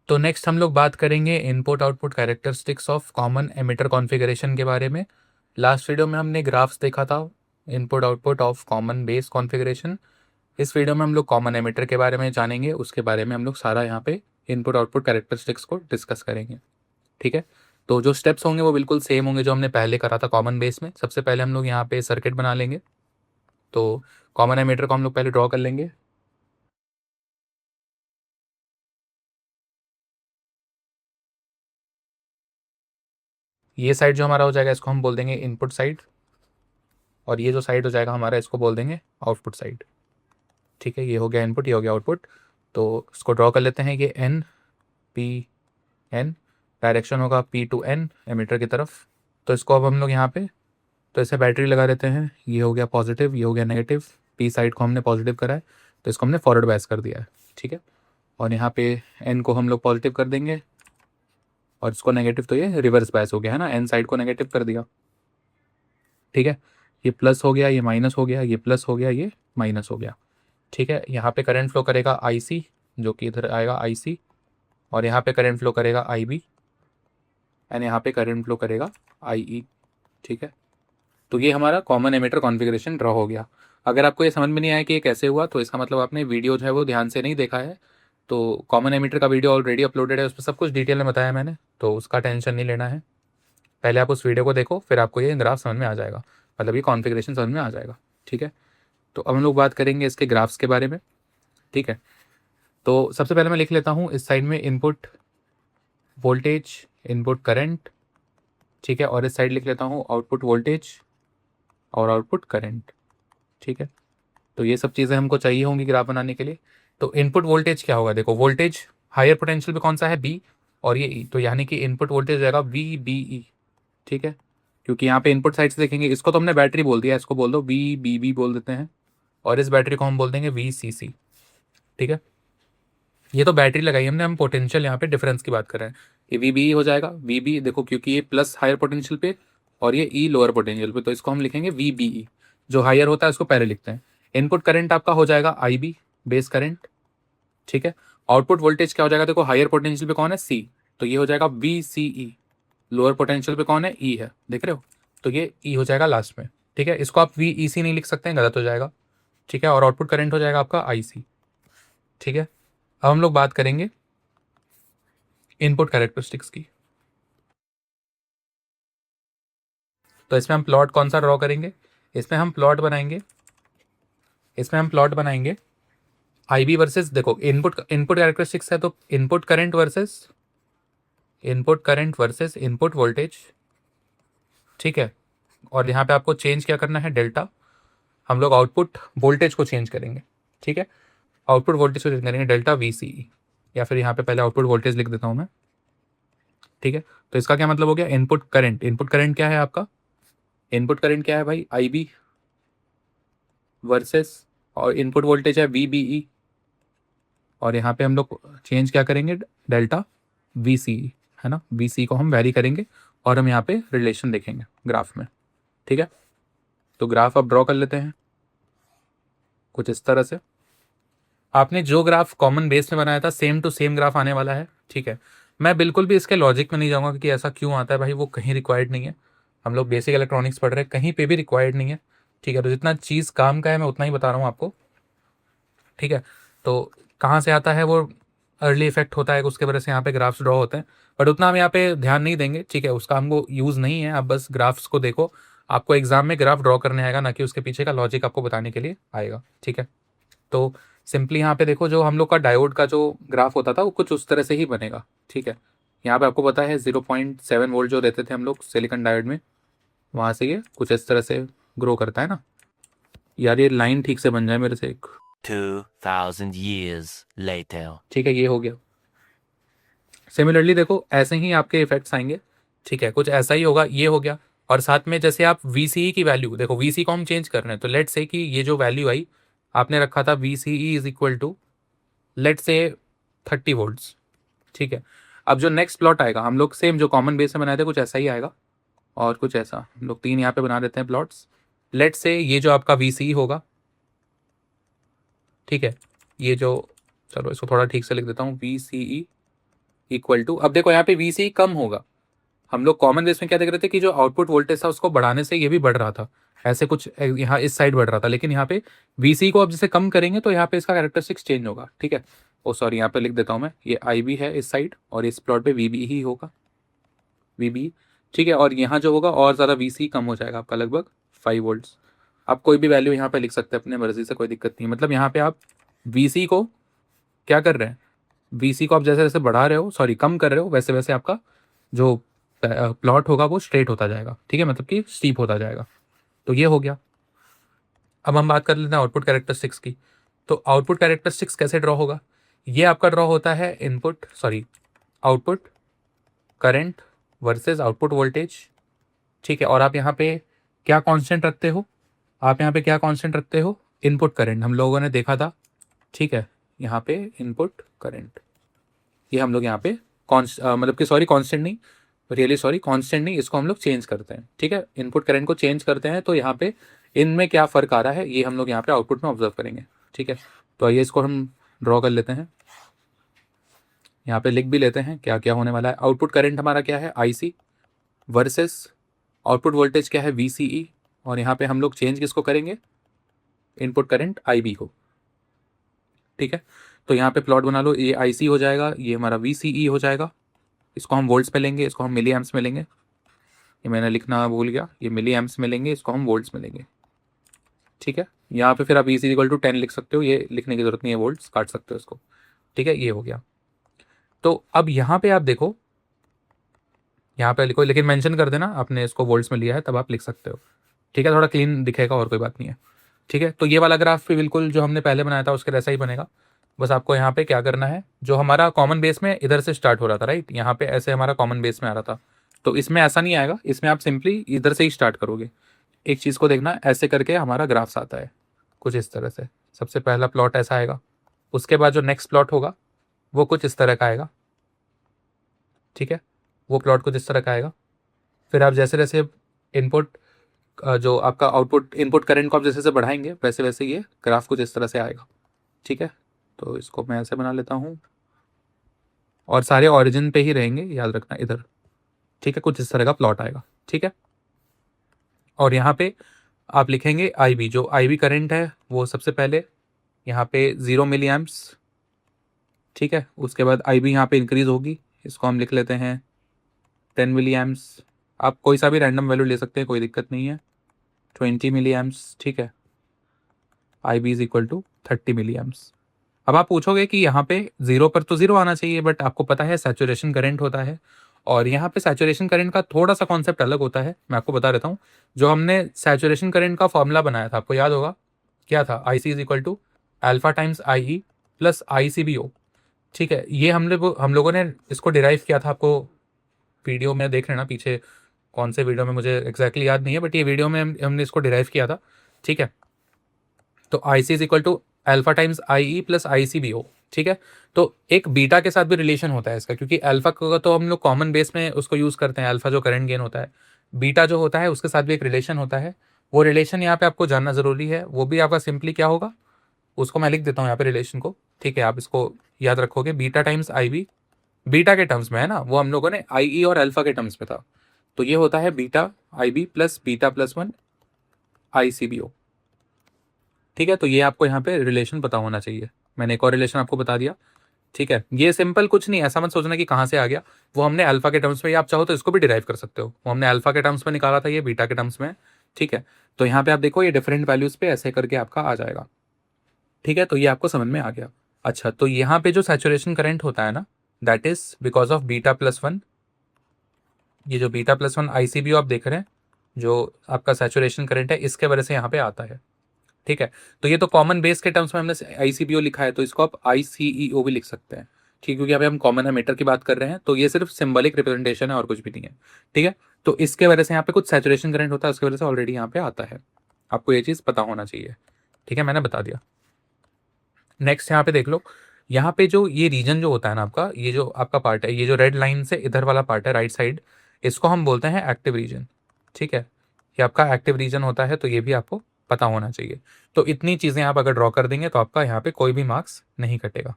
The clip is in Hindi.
तो नेक्स्ट हम लोग बात करेंगे input output characteristics of common emitter configuration के बारे में। लास्ट वीडियो में हमने ग्राफ्स देखा था, input output of common base configuration. इस वीडियो में हम लोग कॉमन एमिटर के बारे में जानेंगे, उसके बारे में हम लोग सारा यहाँ पे इनपुट आउटपुट कैरेक्टरिस्टिक्स को डिस्कस करेंगे। ठीक है, तो जो स्टेप्स होंगे वो बिल्कुल सेम होंगे जो हमने पहले करा था कॉमन बेस में। सबसे पहले हम लोग यहाँ पे सर्किट बना लेंगे। तो कॉमन एमिटर को हम लोग पहले ड्रॉ कर लेंगे। ये साइड जो हमारा हो जाएगा इसको हम बोल देंगे इनपुट साइड, और ये जो साइड हो जाएगा हमारा इसको बोल देंगे आउटपुट साइड। ठीक है, ये हो गया इनपुट, ये हो गया आउटपुट। तो इसको ड्रॉ कर लेते हैं। ये एन पी एन डायरेक्शन होगा पी टू एन एमीटर की तरफ। तो इसको अब हम लोग यहाँ पे तो इसे बैटरी लगा देते हैं। ये हो गया पॉजिटिव, ये हो गया नेगेटिव। पी साइड को हमने पॉजिटिव करा है तो इसको हमने फॉरवर्ड बायस कर दिया है। ठीक है, और यहाँ पे एन को हम लोग पॉजिटिव कर देंगे और इसको नेगेटिव, तो ये रिवर्स बायस हो गया है ना, एन साइड को नेगेटिव कर दिया। ठीक है, ये प्लस हो गया, ये माइनस हो गया, ये प्लस हो गया, ये माइनस हो गया। ठीक है, यहाँ पे करंट फ्लो करेगा IC, जो कि इधर आएगा IC, और यहाँ पे करंट फ्लो करेगा IB, एंड यहाँ पे करंट फ्लो करेगा IE। ठीक है, तो ये हमारा कॉमन एमिटर कॉन्फ़िगरेशन ड्रॉ हो गया। अगर आपको ये समझ में नहीं आया कि ये कैसे हुआ तो इसका मतलब आपने वीडियो जो है वो ध्यान से नहीं देखा है। तो कॉमन एमिटर का वीडियो ऑलरेडी अपलोडेड है, उसमें सब कुछ डिटेल में बताया मैंने, तो उसका टेंशन नहीं लेना है। पहले आप उस वीडियो को देखो, फिर आपको ये ग्राफ समझ में आ जाएगा, मतलब ये कॉन्फ़िगरेशन समझ में आ जाएगा। ठीक है, तो अब हम लोग बात करेंगे इसके ग्राफ्स के बारे में। ठीक है, तो सबसे पहले मैं लिख लेता हूँ इस साइड में इनपुट वोल्टेज, इनपुट करंट। ठीक है, और इस साइड लिख लेता हूँ आउटपुट वोल्टेज और आउटपुट करंट। ठीक है, तो ये सब चीज़ें हमको चाहिए होंगी ग्राफ बनाने के लिए। तो इनपुट वोल्टेज क्या होगा, देखो वोल्टेज हायर पोटेंशियल पे कौन सा है, बी, और ये ई, तो यानी कि इनपुट वोल्टेज जाएगा VBE। ठीक है, क्योंकि यहाँ पे इनपुट साइड से देखेंगे, इसको तो हमने बैटरी बोल दिया, इसको बोल दो VBB बोल देते हैं, और इस बैटरी को हम बोल देंगे VCC। ठीक है, ये तो बैटरी लगाई हमने, हम पोटेंशियल यहाँ पे डिफरेंस की बात कर रहे हैं। ये VBE हो जाएगा, VB देखो क्योंकि ये प्लस हायर पोटेंशियल पे और ये ई लोअर पोटेंशियल पे, तो इसको हम लिखेंगे VBE। जो हायर होता है उसको पहले लिखते हैं। इनपुट करंट आपका हो जाएगा IB, बेस करंट। ठीक है, आउटपुट वोल्टेज क्या हो जाएगा, देखो हायर पोटेंशियल पे कौन है, C, तो ये हो जाएगा VCE। लोअर पोटेंशियल पे कौन है, E है, देख रहे हो, तो ये E हो जाएगा लास्ट में। ठीक है, इसको आप VEC नहीं लिख सकते हैं, गलत हो जाएगा। ठीक है, और आउटपुट करंट हो जाएगा आपका IC। ठीक है, अब हम लोग बात करेंगे इनपुट कैरेक्टरिस्टिक्स की। तो इसमें हम प्लॉट कौन सा ड्रॉ करेंगे, इसमें हम प्लॉट बनाएंगे, इसमें हम प्लॉट बनाएंगे IB वर्सेस, देखो इनपुट इनपुट कैरेक्टरिस्टिक्स है तो input current versus input voltage. ठीक है, और यहाँ पे आपको चेंज क्या करना है, डेल्टा। हम लोग आउटपुट वोल्टेज को चेंज करेंगे। ठीक है, आउटपुट वोल्टेज को चेंज करेंगे, डेल्टा VCE, या फिर यहाँ पे पहले आउटपुट वोल्टेज लिख देता हूँ मैं। ठीक है, तो इसका क्या मतलब हो गया, इनपुट करंट, इनपुट करंट क्या है आपका, इनपुट करंट क्या है भाई, IB वर्सेस, और इनपुट वोल्टेज है VBE, और यहाँ पे हम लोग चेंज क्या करेंगे, डेल्टा VCE, है ना, VCE को हम वैरी करेंगे और हम यहाँ पे रिलेशन देखेंगे ग्राफ में। ठीक है, तो ग्राफ अब ड्रॉ कर लेते हैं कुछ इस तरह से। आपने जो ग्राफ कॉमन बेस में बनाया था सेम टू सेम ग्राफ आने वाला है। ठीक है, मैं बिल्कुल भी इसके लॉजिक में नहीं जाऊंगा क्योंकि ऐसा क्यों आता है भाई, वो कहीं रिक्वायर्ड नहीं है। हम लोग बेसिक इलेक्ट्रॉनिक्स पढ़ रहे हैं, कहीं पे भी रिक्वायर्ड नहीं है। ठीक है, तो जितना चीज़ काम का है मैं उतना ही बता रहा हूँ आपको। ठीक है, तो कहाँ से आता है वो, अर्ली इफेक्ट होता है उसके वजह से यहाँ पे ग्राफ्स ड्रॉ होते हैं, बट उतना हम यहाँ पे ध्यान नहीं देंगे। ठीक है, उसका हमको यूज़ नहीं है, आप बस ग्राफ्स को देखो। आपको एग्जाम में ग्राफ ड्रॉ करने आएगा, ना कि उसके पीछे का लॉजिक आपको बताने के लिए आएगा। ठीक है, तो सिंपली यहाँ पे देखो, जो हम लोग का डायोड का जो ग्राफ होता था वो कुछ उस तरह से ही बनेगा। ठीक है, यहाँ पे आपको पता है 0.7 वोल्ट जो देते थे हम लोग सिलिकॉन डायोड में, वहाँ से ये कुछ इस तरह से ग्रो करता है ना। यार ये लाइन ठीक से बन जाए मेरे से एक। 2000 years later. ठीक है, ये हो गया। सिमिलरली देखो ऐसे ही आपके इफेक्ट्स आएंगे। ठीक है, कुछ ऐसा ही होगा, ये हो गया। और साथ में जैसे आप VCE की वैल्यू देखो, VCE को हम चेंज कर रहे हैं, तो लेट से कि ये जो वैल्यू आई आपने रखा था VCE is equal to let's say 30 volts. ठीक है, अब जो नेक्स्ट प्लॉट आएगा हम लोग सेम जो कॉमन बेस में बनाए थे कुछ ऐसा ही आएगा, और कुछ ऐसा हम लोग 3 यहाँ पे बना देते हैं प्लॉट्स। लेट से ये जो आपका VCE होगा, ठीक है, ये जो, चलो इसको थोड़ा ठीक से लिख देता हूँ, VCE इक्वल टू, अब देखो यहाँ पे VCE कम होगा। हम लोग कॉमन बेस में क्या देख रहे थे कि जो आउटपुट वोल्टेज था उसको बढ़ाने से ये भी बढ़ रहा था, ऐसे कुछ यहाँ इस साइड बढ़ रहा था, लेकिन यहाँ पे VCE को अब जैसे कम करेंगे तो यहाँ पे इसका कैरेक्टरिस्टिक्स चेंज होगा। ठीक है, ओ सॉरी, यहाँ पे लिख देता हूँ मैं, ये IB है इस साइड और इस प्लॉट पे VB ही होगा, VB। ठीक है, और यहाँ जो होगा और ज़्यादा VCE कम हो जाएगा आपका, लगभग 5 वोल्ट्स। आप कोई भी वैल्यू यहाँ पे लिख सकते हैं अपने मर्जी से, कोई दिक्कत नहीं। मतलब यहाँ पे आप VCE को क्या कर रहे हैं, VCE को आप जैसे जैसे बढ़ा रहे हो, सॉरी कम कर रहे हो, वैसे वैसे आपका जो प्लॉट होगा वो स्ट्रेट होता जाएगा। ठीक है, मतलब कि स्टीप होता जाएगा। तो ये हो गया। अब हम बात कर लेते हैं आउटपुट कैरेक्टरिस्टिक्स की। तो आउटपुट कैरेक्टरिस्टिक्स कैसे ड्रॉ होगा, ये आपका ड्रॉ होता है input sorry output current versus output voltage. ठीक है, और आप यहाँ पे क्या कांस्टेंट रखते हो, आप यहाँ पे क्या कांस्टेंट रखते हो, इनपुट करंट हम लोगों ने देखा था। ठीक है, यहाँ पे इनपुट करंट, ये हम लोग यहाँ पे मतलब कि सॉरी कांस्टेंट नहीं, रियली सॉरी कांस्टेंट नहीं, इसको हम लोग चेंज करते हैं। ठीक है, इनपुट करंट को चेंज करते हैं, तो यहाँ पे इनमें क्या फ़र्क आ रहा है ये हम लोग यहाँ पे आउटपुट में ऑब्जर्व करेंगे। ठीक है, तो आइए इसको हम ड्रॉ कर लेते हैं, यहाँ पे लिख भी लेते हैं क्या क्या होने वाला है। आउटपुट करंट हमारा क्या है, IC वर्सेस आउटपुट वोल्टेज क्या है, VCE, और यहाँ पे हम लोग चेंज किसको करेंगे, इनपुट करंट IB को। ठीक है, तो यहाँ पे प्लॉट बना लो, ये IC हो जाएगा, ये हमारा VCE हो जाएगा, इसको हम वोल्ट्स में लेंगे, इसको हम मिली एम्प्स में लेंगे, ये मैंने लिखना भूल गया, ये मिली एम्प्स में लेंगे, इसको हम वोल्ट्स में लेंगे। ठीक है, यहाँ पे फिर आप E=10 लिख सकते हो, ये लिखने की जरूरत नहीं है, वोल्ट्स काट सकते हो इसको। ठीक है, ये हो गया। तो अब यहाँ पे आप देखो, यहाँ पे लिखो, लेकिन मेंशन कर देना आपने इसको वोल्ट्स में लिया है, तब आप लिख सकते हो। ठीक है, थोड़ा क्लीन दिखेगा और कोई बात नहीं है। ठीक है, तो ये वाला ग्राफ भी बिल्कुल जो हमने पहले बनाया था उसके जैसा ही बनेगा। बस आपको यहाँ पे क्या करना है, जो हमारा कॉमन बेस में इधर से स्टार्ट हो रहा था, राइट, यहाँ पे ऐसे हमारा कॉमन बेस में आ रहा था, तो इसमें ऐसा नहीं आएगा, इसमें आप सिंपली इधर से ही स्टार्ट करोगे। एक चीज़ को देखना, ऐसे करके हमारा ग्राफ्स आता है कुछ इस तरह से। सबसे पहला प्लॉट ऐसा आएगा, उसके बाद जो नेक्स्ट प्लॉट होगा वो कुछ इस तरह का आएगा। ठीक है, वो प्लॉट कुछ इस तरह का आएगा। फिर आप जैसे जैसे इनपुट जो आपका आउटपुट इनपुट करंट को आप जैसे जैसे बढ़ाएंगे वैसे वैसे ये ग्राफ कुछ इस तरह से आएगा। ठीक है, तो इसको मैं ऐसे बना लेता हूँ, और सारे ऑरिजिन पे ही रहेंगे, याद रखना इधर। ठीक है, कुछ इस तरह का प्लॉट आएगा। ठीक है, और यहाँ पे आप लिखेंगे IB, जो IB करंट है वो सबसे पहले यहाँ पे 0 मिली एम्प्स। ठीक है, उसके बाद IB यहाँ पे इंक्रीज होगी, इसको हम लिख लेते हैं 10 मिली एम्प्स। आप कोई सा भी रैंडम वैल्यू ले सकते हैं, कोई दिक्कत नहीं है, 20 मिली एम्प्स। ठीक है, IB=30 मिली एम्प्स। अब आप पूछोगे कि यहाँ पे 0 पर तो 0 आना चाहिए, बट आपको पता है सैचुरेशन करंट होता है, और यहाँ पे सैचुरेशन करंट का थोड़ा सा कॉन्सेप्ट अलग होता है, मैं आपको बता देता हूँ। जो हमने सैचुरेशन करंट का फॉर्मूला बनाया था, आपको याद होगा क्या था, IC=α times IE plus ICBO। ठीक है, ये हम लोगों ने इसको डिराइव किया था, आपको वीडियो में देख लेना पीछे, कौन से वीडियो में मुझे एग्जैक्टली याद नहीं है, बट ये वीडियो में हमने इसको डिराइव किया था। ठीक है, तो IC=α times IE plus ICBO। ठीक है, तो एक बीटा के साथ भी रिलेशन होता है इसका, क्योंकि अल्फा का तो हम लोग कॉमन बेस में उसको यूज़ करते हैं, अल्फा जो करंट गेन होता है, बीटा जो होता है उसके साथ भी एक रिलेशन होता है। वो रिलेशन यहाँ पे आपको जानना ज़रूरी है, वो भी आपका सिंपली क्या होगा, उसको मैं लिख देता हूँ यहाँ पे रिलेशन को। ठीक है, आप इसको याद रखोगे, बीटा टाइम्स IB, बीटा के टर्म्स में है ना, वो हम लोगों ने IE और अल्फा के टर्म्स में था, तो ये होता है बीटा IB प्लस बीटा+1 ICBO। ठीक है, तो ये आपको यहाँ पे रिलेशन पता होना चाहिए। मैंने एक और रिलेशन आपको बता दिया। ठीक है, ये सिंपल कुछ नहीं, ऐसा मत सोचना कि कहाँ से आ गया, वो हमने अल्फा के टर्म्स में, आप चाहो तो इसको भी डिराइव कर सकते हो, वो हमने अल्फा के टर्म्स में निकाला था, ये बीटा के टर्म्स में। ठीक है, तो यहाँ पे आप देखो, ये डिफरेंट वैल्यूज पे ऐसे करके आपका आ जाएगा। ठीक है, तो ये आपको समझ में आ गया। अच्छा, तो यहाँ पे जो सैचुरेशन करंट होता है ना, दैट इज बिकॉज ऑफ बीटा+1, ये जो बीटा+1 ICBO आप देख रहे हैं, जो आपका सैचुरेशन करंट है, इसके वजह से यहाँ पे आता है। ठीक है, तो ये तो कॉमन बेस के टर्म्स में हमने ICBO लिखा है, तो इसको आप ICEO भी लिख सकते हैं। ठीक, क्योंकि अभी हम कॉमन एमिटर की बात कर रहे हैं, तो ये सिर्फ सिंबलिक रिप्रेजेंटेशन है और कुछ भी नहीं है। ठीक है, तो इसके वजह से यहाँ पे कुछ सैचुरेशन करंट होता है, उसकी वजह से ऑलरेडी यहाँ पे आता है, आपको ये चीज़ पता होना चाहिए। ठीक है, मैंने बता दिया। नेक्स्ट यहाँ पे देख लो, यहाँ पे जो ये रीजन जो होता है ना आपका, ये जो आपका पार्ट है, ये जो रेड लाइन से इधर वाला पार्ट है राइट साइड, इसको हम बोलते हैं एक्टिव रीजन। ठीक है, ये आपका एक्टिव रीजन होता है, तो ये भी आपको पता होना चाहिए। तो इतनी चीज़ें आप अगर ड्रॉ कर देंगे तो आपका यहाँ पे कोई भी मार्क्स नहीं कटेगा।